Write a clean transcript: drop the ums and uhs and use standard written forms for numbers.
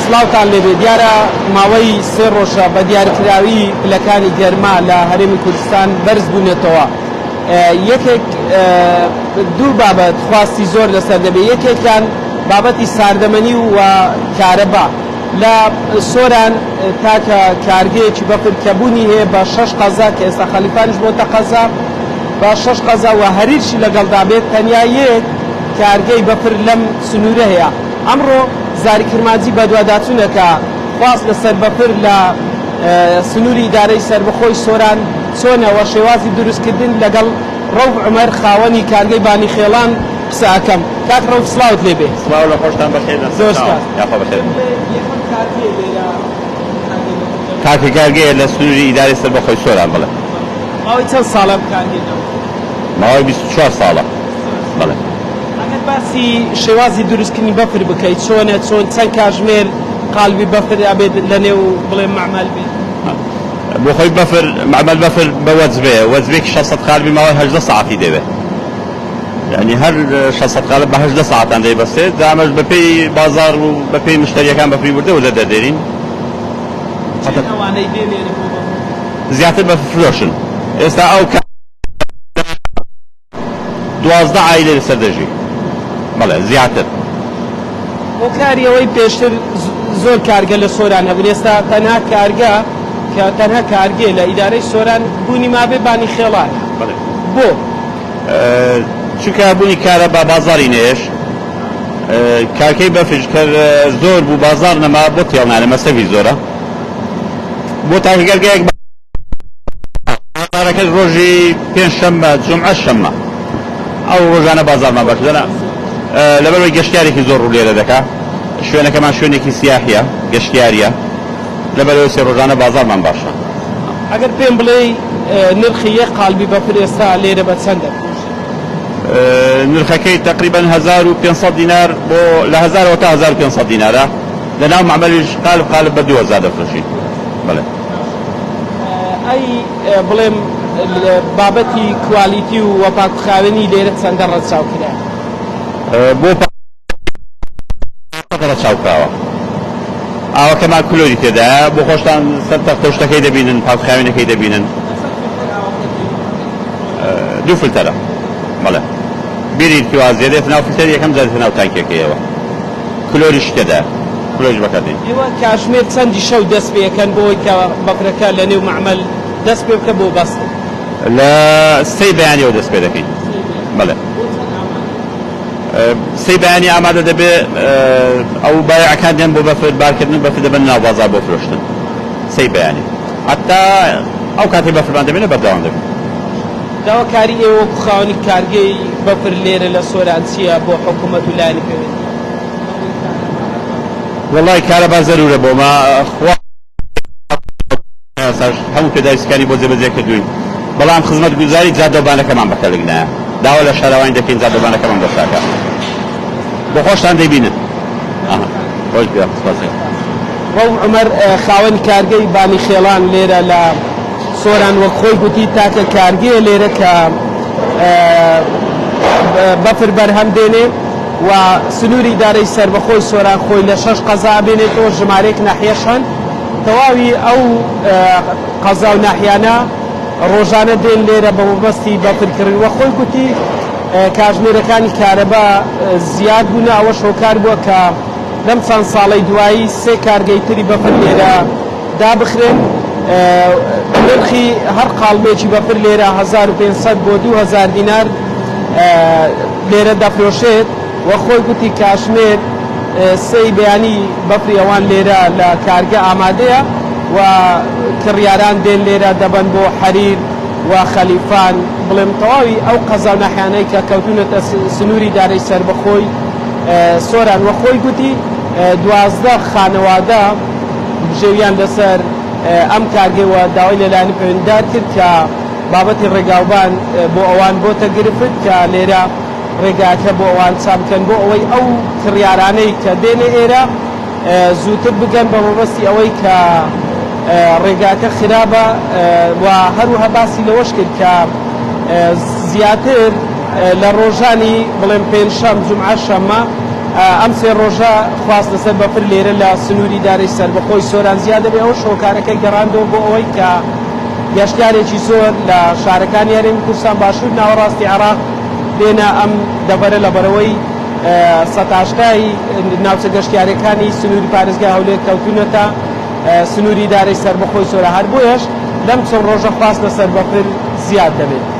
سلااوتان لێبێ دیارە ماوەی سێ ڕۆژە بە دیارکراوی پلەکانی گەرما لە هەرێمی کوردستان بەرز بوونێتەوە. یەکێک دوو بابەت خواستی زۆر لەسەر دەبێت. یەکێکیان بابەتی ساردەمەنی و کارەبا لە سۆران تاکە کارگەیەکی بەفر کەبوونی هەیە بە 6 قەزا کە ئێستا خەلیفانش بۆتە قەزا بە 6 قەزا و هەریرشی لەگەڵدا بێت تەنیا یەک کارگەی بەفر لەم سنوورە هەیە. ئەمڕۆ زاری کرمانجی بە دوواداچوونەکە خواست لەسەر بەفر لە سنووری ئیدارەی سەربەخۆی سۆران چۆنەوە شێوازی دروستکردن لەگەڵ ڕەوف عومەر خاوەنی کارگەی بانی خێڵان قسە ئەکەم. کاک ڕەوف سڵاوت لێبێ. سڵاو لە خۆشتان بەخێر. زۆر سپاس. کاکە کارگەیە لە سنووری ئیدارەی سەربەخۆی سۆران. بڵێ ماوەی چەند ساڵە کارگەیەوە؟ ماوەی 24 ساڵە. بڵێ ئەگەر باسی شێوازی دروستکردنی بەفر بکەیت چۆنە چۆن چەند کاتژمێر قالبی بەفر ئەبێت لەنێو بڵێ معمەل بێت؟ بۆ خۆی بەفر معمەل بەفر بە وەجبێ وەجبێکی 600 قالبی ماوەی 18 ساعتی دەوێت. یعنی هەر 600 قالب بە 18 ساعتان دەیبەستێت. دامەش بەپێی بازار و بەپێی مشتریەکان بەفری بردەوە لە دەردێرین. زیاتر بە فرۆشن. ئێستا ئەو 12 عائلە لەسەر دەژی. بەڵێ زیاتر. بۆ کاری ئەوەی پێشتر زۆر کارگە لە سۆران هەبوون ئێستا تەنها کارگە کە تەنها کارگێ لە ئیدارەی سۆران بوونی مابێ بانی خێڵان. بۆ چونکە بوونی کارە بە بازاری نێش کارکەی بەفر کە زۆر بوو بازار نەما بۆ تێڵنانە مەسەوی زۆرە بۆ تاکەگەرگەیەک بازارەکە ڕۆژی پێنجشەممە جومعە شەممە ئەو ڕۆژانە بازارمان باش دەنا لەبەرەوەی گەشتیارێکی زۆر ڕوو لێرە دەکا. شوێنەکەمان شوێنێکی سیاحیە گەشتیاریە لەبەرەوەی سێ ڕۆژانە بازارمان باشە. ئەگەر پێم بڵێ نرخی یەک قالبی بەفر ئێستا لێرە بە چەندە؟ نرخەکەی تقریبا 1500 دینار بۆ لە 1000 تا 1500 دینارە لەناو معمەلیش قالب بە 2000 دەفرۆشین. بڵێ ئەی بڵێم بابەتی کوالیتی و وەپاکخاوێنی لێرە چەندە ڕەچاوکرا؟ بۆ ڕەچاوکراوە ئاوەکەمان کلۆری تێدایە بۆ خۆشتان سەر تەختەشتەکەی دەبینن پاکخاوێنەکەی دەبینن. دوو فلتەرە. بەڵێ بیری پیوازێت ناو فلتەر یەکەم جارێت ناو تانکێکەوە کلۆریش تێدایە کلۆریش بەکاردێن. ئێوە کاتژمێر چەندی شەو دەست پێەکەن بۆی کە بەفرەکە لە نێو معمەل دەست پێ بکە بۆ بەست؟ لە سەی بەیانیەوە دەست پێ دەکەین. بەڵێ سەی بەیانی ئامادە دەبێت ئەو بایعەکان دێن بۆ بەفر بارکردن بەفر دەبن ناو بازار بۆ فرۆشتن. سەی بەیانی حتا ئەو کاتی بەفرمان دەبێنە بەردەوام دەبێت. داواکاری ئێوە خاوەنی کارگەی بەفر لێرە لە سۆران چییە بۆ حکوومەت و لایەنی پێوێت؟ وەڵای کارەبا زەرورە بۆمە هەموو پێداویستەکانی بۆ جێبەجێ کردوین بەڵام خزمەتگوزاری جادۆبانەکەمان بەکەلگنایە داوا لە شاراوانی دەکەین جادۆبانەکەمان بەشاکە بۆ خۆشتان دەیبینن. خۆش بیا سپاسێک. ڕەوف عومەر خاوەنی کارگەی بانی خێڵان لێرە لە سۆران وەک خۆی گوتی تاکە کارگەیە لێرە کە بەفر بەرهەم دێنێ و سنووری ئیدارەی سەربەخۆی سۆران خۆی لە 6 قەزا بێنێتەوە ژمارەیەک ناحیەشان تەواوی ئەو قەزا و ناحیانە ڕۆژانە دێن لێرە بە مەبەستی بەفرکردن وە خۆی گوتی کاتژمێرەکانی کارەبا زیاد بوونە ئەوەش هۆکار بووە کە لەم چەند ساڵەی دوایی سێ کارگەی تری بەفر لێرە دابخرێن. نرخی هەر قاڵبێکی بەفر لێرە 1500 بۆ 2000 دینار لێرە دەفرۆشێت وە خۆی گوتی کاتژمێر سەی بەیانی بەفری ئەوان لێرە لە کارگە ئامادەیە و کڕیاران دێن لێرە دەبن بۆ حەریر و خەلیفان بڵێم تەواوی ئەو قەزا و ناحیانەی کە کەوتونەتە سنووری ئیدارەی سەربەخۆی سۆران وە خۆی گوتی 12 خانەوادە بژێویان لەسەر ئەم کارگەیەوە داوای لەلایەنی پەیوەندیدار کرد کە بابەتی ڕێگاوبان بۆ ئەوان بۆتە گرفت کە لێرە ڕێگاکە بۆ ئەوان چابکەن بۆ ئەوەی ئەو کڕیارانەی کە دێنێ ئێرە زووتر بگەن بە مەبەستی ئەوەی کە ڕێگاکە خراپە و هەروەها باسی لەوەش کرد کە زیاتر لە ڕۆژانی بڵێم پێنجشەم جومعە شەممە ئەم سێ ڕۆژە خواست لەسەر بەفر لێرە لە سنووری دارەی سەربەخۆی سۆران زیاد دەبێت ئەو شۆکارەکەی گەڕاندەوە بۆ ئەوەی کە گەشتیارێکی زۆر لە شارەکانی هەرێمی کوردستان باشوور ناوەڕاستی عێراق بێنە ئەم دەبەرە لە بەرەوەی سەتاشتای ناوچە گەشتیارەکانی سنووری پارێزگای هەولێر کەوتونەتە سنووری دارەی سەربەخۆی سۆران هەر بۆیەش لەم چەند ڕۆژە خواست لەسەر بەفر زیاد دەبێت.